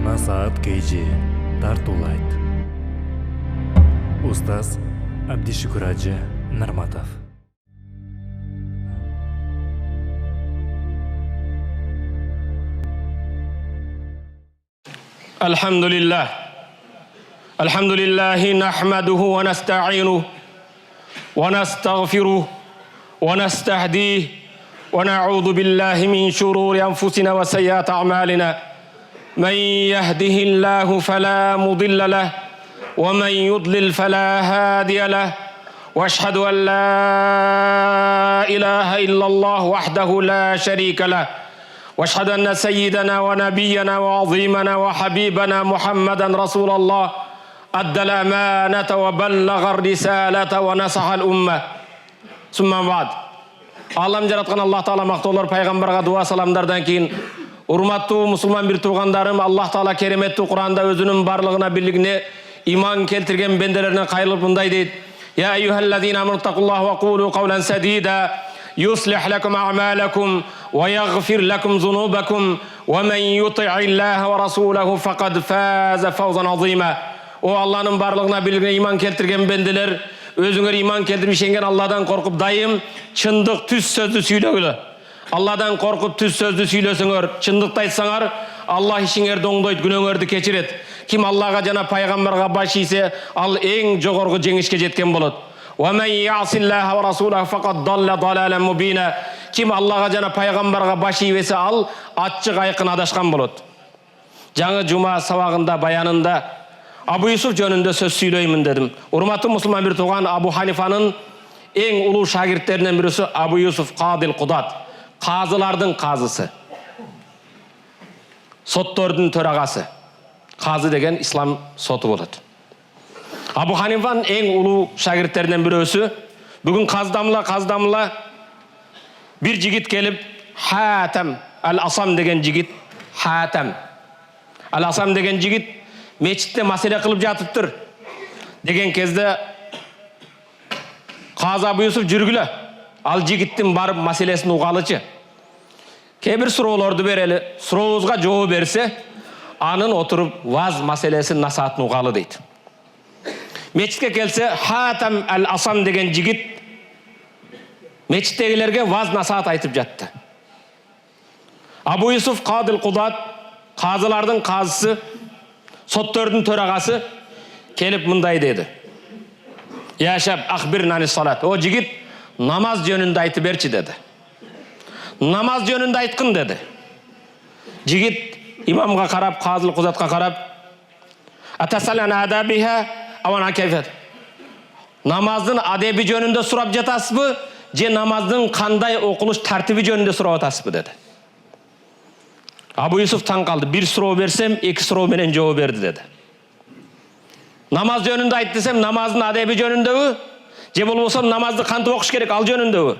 Насаат KG тартуулайт. Устаз Абдишукур Ажы Нарматов. الحمد لله نحمده ونستعينه ونستغفره ونستهديه ونعوذ بالله من شرور أنفسنا وسيئات أعمالنا من يهده الله فلا مضل له ومن يضلل فلا هادي له وأشهد أن لا إله إلا الله وحده لا شريك له واشهد أن سيدنا ونبينا وعظيمنا وحبيبنا محمدا رسول الله أدى الأمانة وبلغ الرسالة ونصح الأمة ثم بعد Аллам жаратқан Аллах Таала мақтаулар пайғамбарға дуа саламдардан кейін урматтуу мұсылман бір туғандарым, Аллах Таала кереметті Құранда өзінің барлығына бірлігіне иман келтірген бенделеріне қайырлып мындай дейді: Я айюхаллазина аману тақуллаха ва қулу қаулан садида يصلح لكم أعمالكم ويغفر لكم ذنوبكم ومن يطع الله ورسوله فقد فاز فوزا عظيما. O Allah'ın barlığına bilgine iman keltirgen bendeler, özüңөр iman keltirmешенген Allah'dan korkup dayım çındık tüz sözlü süylögülü. Allah'dan korkup tüz sözlü süylösüңөр, çındıkta айтсаңар, Allah işiңерді оңдойт, күнөөңөрдү кечирет. Kim Allah'a жана пайғамбарға баш ийсе, ал эң жогорку жеңишке жеткен болот. وَمَنْ يَعْصِ اللَّهَ وَرَسُولَهُ فَقَدْ ضَلَّ ضَلَالًا مُبِينًا. Kim Allah'a жана пайғамбарға баш ийбесе, ал ачык айкын адашкан болот. Жаңы жума сабагында баянында Абу Юсуф жөнүндө сөз сүйлөймүн дедим. Урматтуу мусулман бир тууган Абу Ханифанын эң улуу шагирттеринен бирisi Абу Юсуф Кадил Кудат. Казылардын казысы. Соттордун төрагасы. Казы деген ислам соту болот. Абу Ханифан эң улуу шагирттеринен бирөөсү. Бүгүн каздамла бир жигит келип, Хатам ал-Асам деген жигит, Хатам ал-Асам деген жигит мечитте маселе кылып жатыптыр деген кезде Казы Абу Юсуф жүргүлө. Ал жигиттин барып маселесин угалычы. Кээ бир суроолорду берели, сурообузга жооп берсе, анын отуруп ваз маселесин насаатын угалы дейт. Мечитке келсе, Хатам ал-Асам деген жигит мечиттегилерге ваз насаат айтып жатты. Абу Юсуф Кадил Кудат, казылардын казысы, соттордун төрагасы келип мындай деди: Я шаб ахбирна ани салат. О жигит, намаз жөнүндө айтып берчи деди. Намаз жөнүндө айткын деди. Жигит имамга карап, Кадил Кудатка карап: Атасалана адабиха авана кайфет. Намаздын адеби жөнүндө сурап жатасызбы, же намаздын кандай окулуш тартиби жөнүндө сурап атасызбы деди. Абу Юсуф таң калды. Бир суроо берсем, эки суроо менен жооп берди деди. Намаз жөнүндө айт десем, намаздын адеби жөнүндөбү, же болбосо намазды кантип окуш керек, ал жөнүндөбү?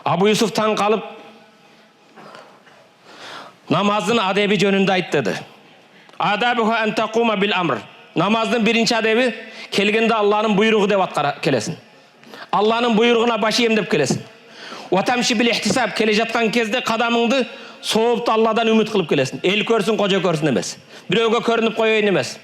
Абу Юсуф таң калып, намаздын адеби жөнүндө айт деди. Адабуху ан тақума бил амр. Намаздын биринчи адеби келгенде Аллахнын буйругу деп аткара келесин. Аллахнын буйругуна баш ийем деп келесин. Ва тамши бил ихтисаб, келе жаткан кезде кадамыңды соопту Алладан үмүт кылып келесин. Эл көрсүн, кожо көрсүн эмес. Бирөөгө көрүнүп коёюн эмес.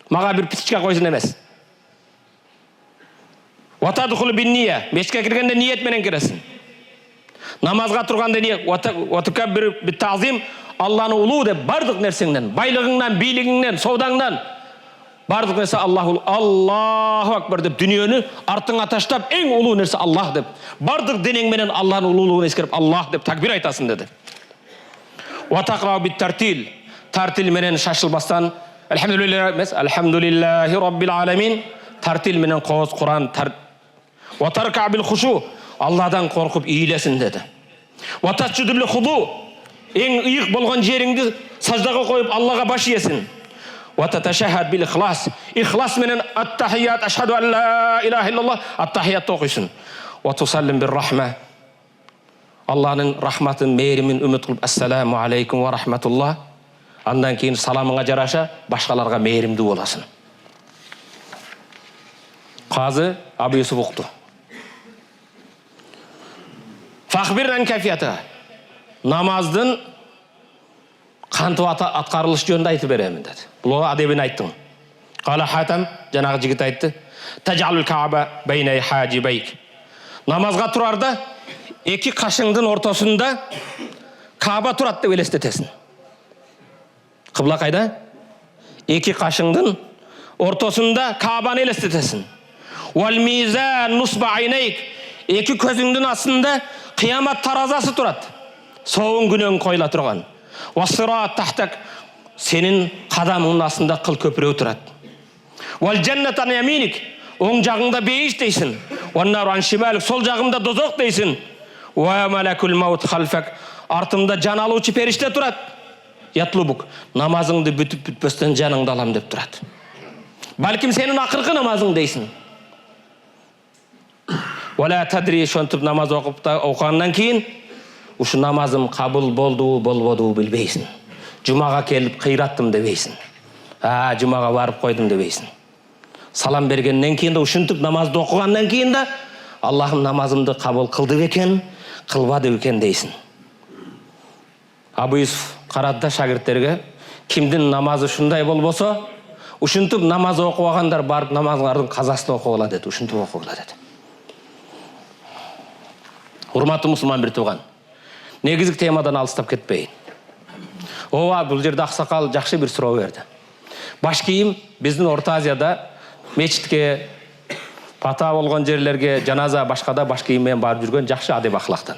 Мага бир птичка койсун эмес. Ва тадхулу бин ния, мешке киргенде ниет менен киресин. Намазга турганда ниет, ва тукаббиру бит таъзим, Алланы улуу деп бардык нерсеңден, байлыгыңдан, бийлигиңден, соодаңдан бардык нерсе Аллаху акбар деп дүниөнү артыңа таштап, эң улуу нерсе Аллах деп, бардык денең менен Аллахнын улуулугун эскерип Аллах деп такбир айтасың деди. Ва тaqra'u бит тартил, тартил менен шашылбастан Алхамдулиллахи раббил аламин, тартил менен кооз Куран Ва тарка бил хушу, Алладан коркуп ийлесин деди. Ва tasjudu bil khudu, эң ыйык болгон жериңди саждага коюп Аллага баш ийесин. Ва таташаххад бил ихлас, ихлас менен ат-тахият ашхаду ан ла илаха иллаллах, ат-тахият окуйсун. Ва тусаллим бир рахма, Аллахнын рахматын, мээримин үмүт кылып ассаламу алейкум ва рахматуллах. Андан кийин саламыңа жараша башкаларга мээримдүү боласың. Казы Абу Юсуф укту. Фахбирнан кайфията. Намаздын кантип аткарылыш жөнүндө айтып беремин деди. Бул адебин айттым. Кала Хатам, жанагы жигит айтты. Тажалул Кааба байна хажибайк. Намазга турарда эки кашыңдын ортосунда Кааба турат деп элестетесиң. Кыбла кайда? Эки кашыңдын ортосунда Каабаны элестетесиң. Вал мизан нусба айнайк. Эки көзүңдүн астында кыямат таразасы турат. Соуң күнөөң койула турган. Васырат тахтак. Сенин кадамыңдын астында кыл көпүрө турат. Вал жаннатан яминик. Оң жагыңда бейиш дейсиң. Ван нар ан шималик. Сол жагымда дозок дейсиң. Ва малакул маут халфак. Артымда жан алуучу периште турат. Ятлубук. Намазыңды бүтүп бүтпөстөн жаныңды алам деп турат. Балким сенин акыркы намазың дейсиң. Вала тадри, шонтуп намаз окугандан кийин ушу намазым кабыл болду болбоду билбейсиң. Жумага келип кыйраттым дебейсиң. Жумага барып койдум дебейсиң. Салам бергенден кийин да ушинтип намазды окугандан кийин да Аллахым намазымды кабыл кылды бекен, кылбады бекен дейсиң. Абу Юсуф карады да шагирттерге, кимдин намазы ушундай болбосо, ушинтип намаз окубагандар барып намазыңардын казасын окугула деди, ушинтип окугула деди. Урматтуу мусулман бир тууган. Негизги темадан алыстап кетпейин. Бул жерде аксакал жакшы бир суроо берди. Баш кийим биздин Орто Азияда мечитке, пата болгон жерлерге, жаназа башкада баш кийим менен барып жүргөн жакшы адеп ахлактан.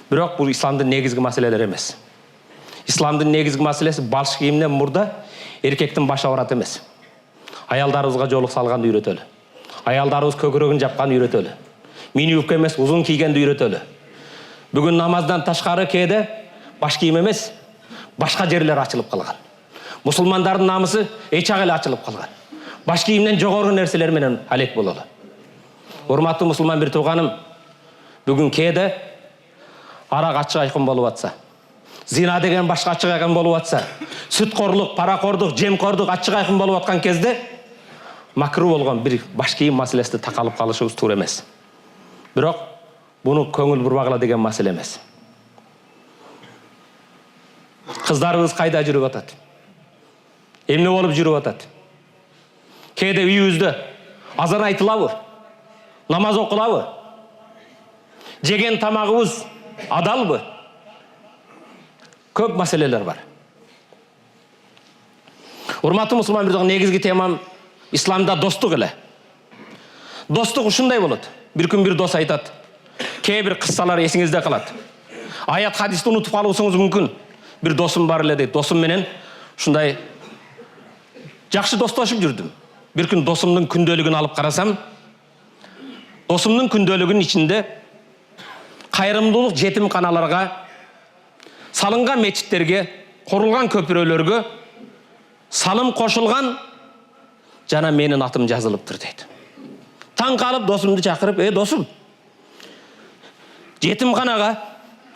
Бирок бул исламдын негизги маселелери эмес. Исламдын негизги маселеси баш кийимден мурда эркектин башы авырат эмес. Аялдарыбызга жоолук салганды үйрөтөлү. Аялдарыбыз көкүрөгүн жапканды үйрөтөлү. Мини юбка эмес, узун кийгенди үйрөтөлү. Бүгүн намаздан ташкары кээде баш кийим эмес, башка жерлер ачылып калган. Мусулмандардын намысы эчак эле ачылып калган. Баш кийимден жогору нерселер менен алек бололу. Урматтуу мусулман бир тууганым, бүгүн кээде арак ачык айкын болуп атса, зина деген башка ачык айкын болуп атса, сүткорлук, паракордук, жемкордук ачык айкын болуп аткан кезде макру болгон бир баш кийим маселесинде такалып калышыбыз туура эмес. Бирок буну көңүл бурбагыла деген маселе эмес. Кыздарыбыз кайда жүрүп атат? Эмне болуп жүрүп атат? Кээде үйүбүздө азан айтылабы? Намаз окулабы? Жеген тамагыбыз адалбы? Көп маселелер бар. Урматтуу мусулман бирден негизги темам исламда достук эле. Достук ушундай болот. Бир күн бир дос айтат. Кээ бир кыссалар эсиңизде калат. Аят хадисти унутуп калуусуңуз мүмкүн. Бир досум бар эле дейт. Досум менен ушундай жакшы достошуп жүрдүм. Бир күн досумдун күндөлүгүн алып карасам, досумдун күндөлүгүнүн ичинде кайрымдуулук жетимканаларга, салынган мечиттерге, курулган көпүрөлөргө салым кошулган жана менин атым жазылыптыр дейт. Таң калып досумду чакырып, досум, жетимканага,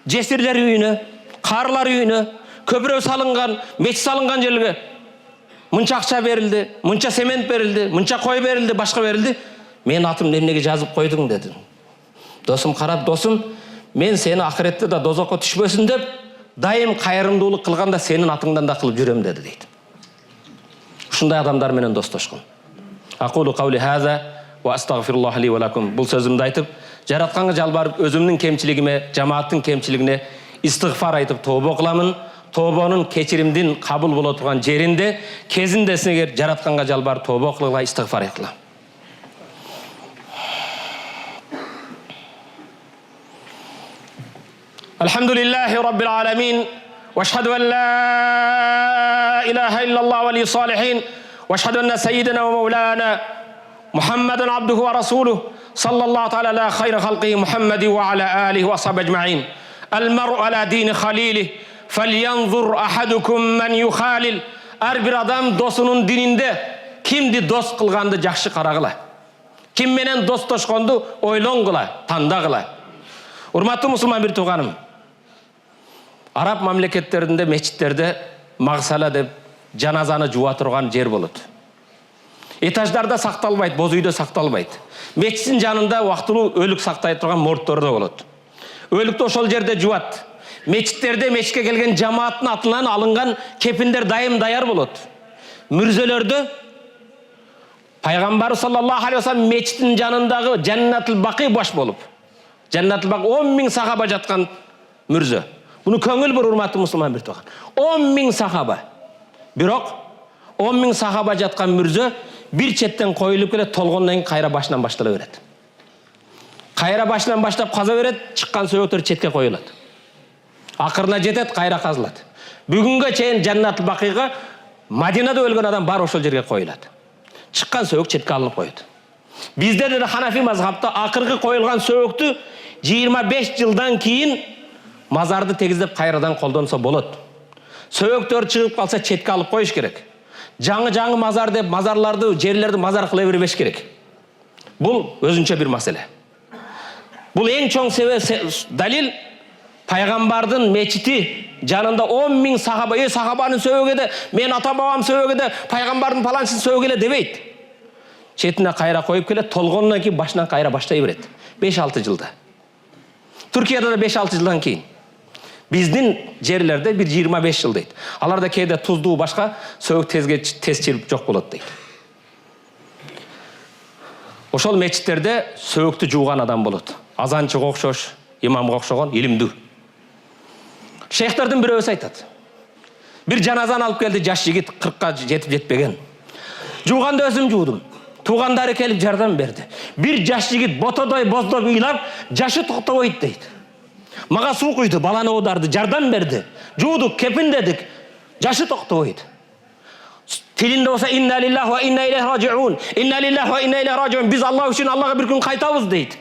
жесирлер үйүнө, карылар үйүнө көпүрө салынган, мечит салынган жерге мынча акча берилди, мынча семент берилди, мынча кой берилди, башка берилди. Мен атымды эмнеге жазып койдуң деди. Досум карап, досум, мен сени акыретте да дозокко түшпөсүн деп, дайым кайрымдуулук кылганда сенин атыңдан да кылып жүрөм деди дейт. Ушундай адамдар менен достошкун. Aqulu qawli hadha wa astaghfirullah li wa lakum. Бул сөзүмдү айтып, жаратканга жалбарып, өзүмдүн кемчилигиме, жамааттын кемчилигине истигфар айтып тооба кыламын. Тообонун кечиримдин кабыл боло турган жеринде, кезинде силер жаратканга жалбарып тооба кылгыла, истигфар кыла. Alhamdulillahi rabbil alamin. واشهد ان لا اله الا الله ولي الصالحين واشهد ان سيدنا ومولانا محمدا عبده ورسوله صلى الله تعالى على خير خلقه محمد وعلى اله وصحبه اجمعين. المرء على دين خليله فلينظر احدكم من يخالل. Ар бир адам досунун дининде кимди дос кылганды жакшы карагыла. Ким менен достошконду ойлонгула, тандагыла. Урматтуу мусулман бир тууганым, Араб мамлекеттеринде, мечиттерде магсала деп жаназаны жууа турган жер болот. Этаждарда сакталбайт, боз үйдө сакталбайт. Мечиттин жанында убактылуу өлүк сактай турган моргдор да болот. Өлүктү ошол жерде жуат. Мечіттерде мечітке келген жамааттын атынан алынган кепиндер дайым даяр болот. Мүрзөлөрдө Пайгамбар саллаллаху алейхи вассалам мечиттин жанындагы Жаннатул Бақи баш болуп. Жаннатул Бақи 10 000 сахаба жаткан мүрзө. Буну көңүл бур, урматтуу мусулман бир тууган. 10 000 сахаба. Бирок 10 000 сахаба жаткан мүрзө bir четтен коюлуп келет, толгондон кийин кайра башынан баштала берет. Кайра башынан баштап каза берет, чыккан сөйөктөр четке коюлат. Акырына жетет, кайра казылат. Бүгүнгө чейин Жаннатул Бакыйга Мадинада өлгөн адам бар ошол жерге коюлат. Чыккан сөйөк четке алынып коет. Бизде де Ханафи мазхабта акыркы коюлган сөйөктү 25 жылдан кийин мазарды тегиздеп кайрадан колдонсо болот. Сөйөктөр чыгып калса четке алып коюш керек. Жаңы мазар деп мазарларды, жерлерди мазар кыла бербеш керек. Бул өзүнчө бир маселе. Бул эң чоң далил Пайгамбардын мечити жанында 10 000 сахаба, сахабанын сөөгеде, мен ата бабам сөөгеде, Пайгамбардын паланчысын сөөгеле дебейт. Четине кайра коюп келет, толгондон кийин башынан кайра баштай берет. 5-6 жылда. Түркияда да 5-6 жылдан кийин. Биздин жерлерде bir 25 жыл дейт. Аларда кээде туздуу башка, сөөгү тез чирип жок болот дейт. Ошол мечиттерде сөөгүктү жууган адам болот. Азанчыга окшош, имамга окшогон илимдүү. Шейхтердин бирөөсү айтат. Bir жаназаны алып келди, жаш жигит 40-ка жетип жетпеген. Жууганда өзүм жуудум. Туугандары келип жардам берди. Bir жаш жигит ботодой боздоп ыйлап, жашы токтобойт дейт. Мага суу куйду, баланы оодарды, жардам берди. Жуудук, кепиндедик, жашы токтобойт. Тилинде болсо инна лиллахи ва инна илейхи ражиун. Инна лиллахи ва инна илейхи ражиун. Биз Аллах үчүн Аллага бир күн кайтабыз дейт.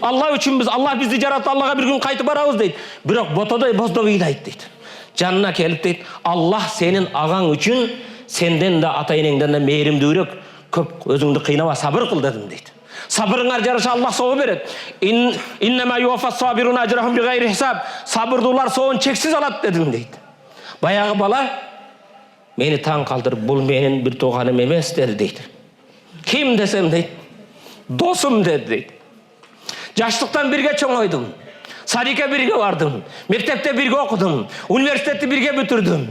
Allah üçün biz, Allah bizi жаратты, Allah'a bir gün kayıtı barabız deyit. Bırak botoday bozdov ilayt deyit. Canına kelip deyit. Allah senin ağan üçün senden de ata-enеңден de meyrimdürük, köp özüңdü kıynaba sabır kıl dedim deyit. Sabırыңar жараша Allah soğu beret. İnnemâ yuvaffas sabirun acrahum bi gayri hisab. Sabırdılar soğun çeksiz alat dedim deyit. Bayağı bala meni taң kaldırıp bul menin bir toğanım emes dedi deyit. Kim desem deyit. Dosum dedi deyit. Жаштыктан бирге чоңойдум. Садикке бирге бардым. Мектепте бирге окудум. Университетти бирге бүтүрдүм.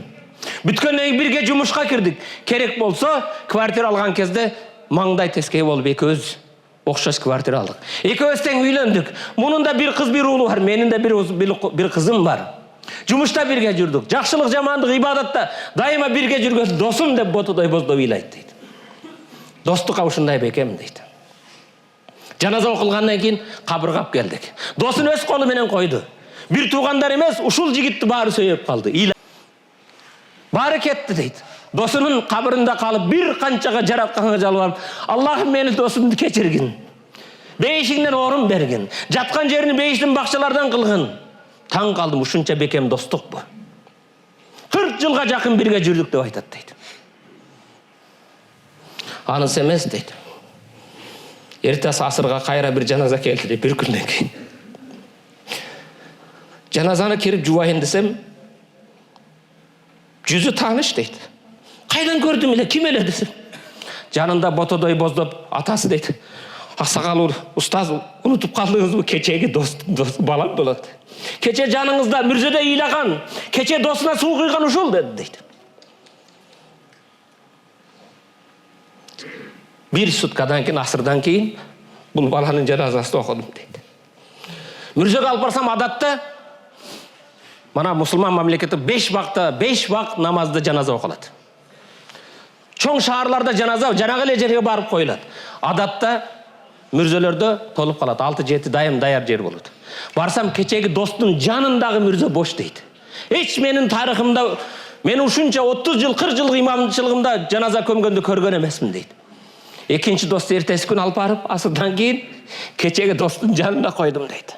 Бүткөндөн кийин бирге жумушка кирдик. Керек болсо, квартира алган кезде маңдай тескей болуп экөөбүз окшош квартира алдык. Экөөбүз тең үйлөндүк. Мунун да бир кыз, бир уулу бар. Менин да бир кызым бар. Жумушта бирге жүрдүк. Жакшылык, жамандык, ибадатта дайыма бирге жүргөн досум деп ботодой боздоп ыйлайт дейт. Достукка ушундай бекем дейт. Жаназа окулгандан кийин кабырга алып келдик. Досын өз колу менен койду. Бир туугандар эмес, ушул жигитти баары сөйөп калды. Баары кетти дейт. Досунун кабырында калып, бир канчага жаратканга жалбарып, Аллахым мени досумду кечиргин. Бейишиңден орун бергин. Жаткан жерин бейиштин бакчалардан кылгын. Таң калдым, ушунча бекем достук бу. 40 жылга жакын бирге жүрдүк деп айтат дейт. Анысы эмес дейт. Эртеси асырга кайра бир жаназа келди деп бир күндөн кийин. Жаназаны кирип жубайын десем, жүзү тааныш дейт. Кайдан көрдүм эле, ким эле десем. Жанында ботодой боздоп атасы дейт. Аксакал устаз, унутуп калдыңызбы, кечеги дос балам болот. Кече жаныңызда мүрзөдө ыйлаган, кече досуна суу куйган ушул деди дейт. Bir sutkадан кийин, асырдан кийин бул баланын жаназасын окудум дейт. Мүрзөгө алып барсам адатта мана мусулман мамлекети 5 вакт намазды жаназа окулат. Чоң шаарларда жаназа жанагы эле жерге барып коюлат. Адатта мүрзөлөрдө толуп калат. 6-7 дайым даяр жер болот. Барсам кечеги достун жанындагы мүрзө бош дейт. Эч менин тарыхымда мен ушунча 30 жыл 40 жылдык имамчылыгымда жаназа көмгөндү көргөн эмесмин дейт. Экинчи досту эртеси күн алып барып, асырдан кийин кечеги достун жанына койдум дейт.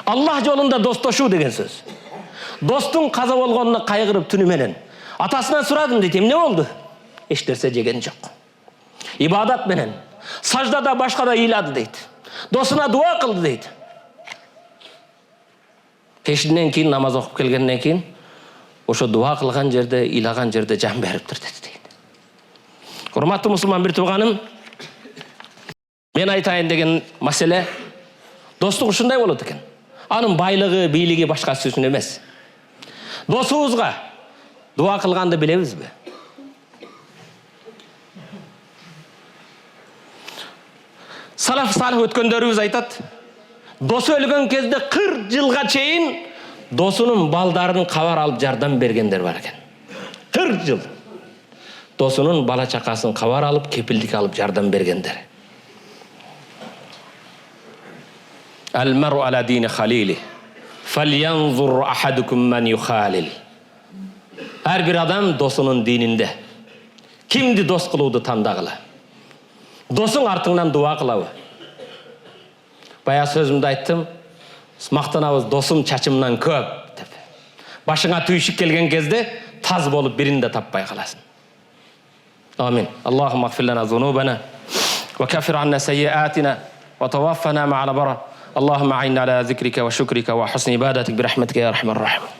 Аллах жолунда достошуу деген сөз. Достун каза болгонуна кайгырып түнү менен атасынан сурадым дейт. Эмне болду? Эч нерсе жеген жок. Ибадат менен саждада башкада ыйлады дейт. Досуна дуа кылды дейт. Пешинен кийин намаз окуп келгенден кийин ошо дуа кылган жерде, ыйлаган жерде жан бериптир дейт. Урматтуу мусулман бир тууганым, мен айтайын деген маселе достук ушундай болот экен. Анын байлыгы, бийлиги башкасы үчүн эмес. Досубузга дуа кылганды билебизби? Салаф салих өткөндөрүбүз айтат, досу өлгөн кезде 40 жылга чейин досунун балдарын кабар алып жардам бергендер бар экен. 40 жыл. Досунун бала чакасын кабар алып, кепилдик алып жардам бергендер. Ал-мар'у ала дини халили. Falyanzur ahadukum man yukhalil. Ар бир адам досунун дининде. Кимди дос кылууду тандагыла. Досуң артыңнан дуа кылабы. Бая сөзүмдө айттым, мактанабыз досум чачымдан көп деп. Башыңа түйшүк келген кезде таз болуп бирин да таппай каласың. Амин. Аллахумма гфир лана зунубана ва каффир анна сайyi'atina ва tawaffana ma'al abrar. اللهم أعنا على ذكرك وشكرك وحسن عبادتك برحمتك يا أرحم الراحمين.